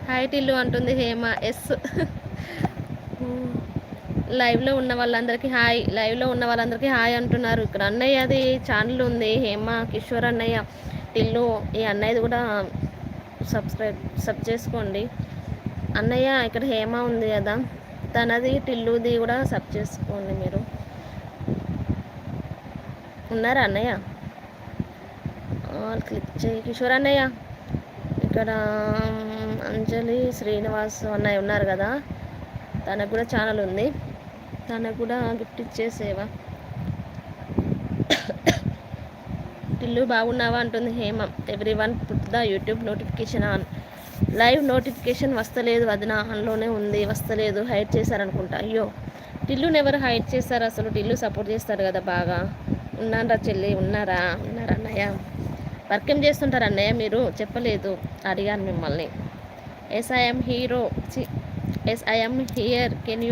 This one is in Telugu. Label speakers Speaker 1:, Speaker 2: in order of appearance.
Speaker 1: హాయ్ టిల్లు అంటుంది హేమ. ఎస్. లైవ్లో ఉన్న వాళ్ళందరికీ హాయ్. లైవ్లో ఉన్న వాళ్ళందరికీ హాయ్ అంటున్నారు. ఇక్కడ అన్నయ్యది ఛానల్ ఉంది, హేమ కిషోర్ అన్నయ్య. టిల్లు ఈ అన్నయ్యది కూడా సబ్ చేసుకోండి అన్నయ్య. ఇక్కడ హేమ ఉంది కదా, తనది టిల్లుది కూడా సబ్ చేసుకోండి మీరు. ఉన్నారా అన్నయ్య? క్లిక్ చేయి కిషోర్ అన్నయ్య. ఇక్కడ అంజలి శ్రీనివాస్ అన్నయ్య ఉన్నారు కదా, తనకు కూడా ఛానల్ ఉంది, తనకు కూడా గిఫ్ట్ ఇచ్చేసేవా. టిల్లు బాగున్నావా అంటుంది Hema. Everyone put the YouTube notification on. Live notification వస్తలేదు వదిన, ఆన్లోనే ఉంది వస్తలేదు. హైడ్ చేశారనుకుంటా. అయ్యో, టిల్లుని ఎవరు హైడ్ చేస్తారు అసలు? టిల్లు సపోర్ట్ చేస్తారు కదా బాగా. ఉన్నారా చెల్లి? ఉన్నారా అన్నయ్య? వర్క్ ఏం చేస్తుంటారు అన్నయ్య మీరు? చెప్పలేదు, అడిగాను మిమ్మల్ని. Yes I'm hero. Yes I'm here, can you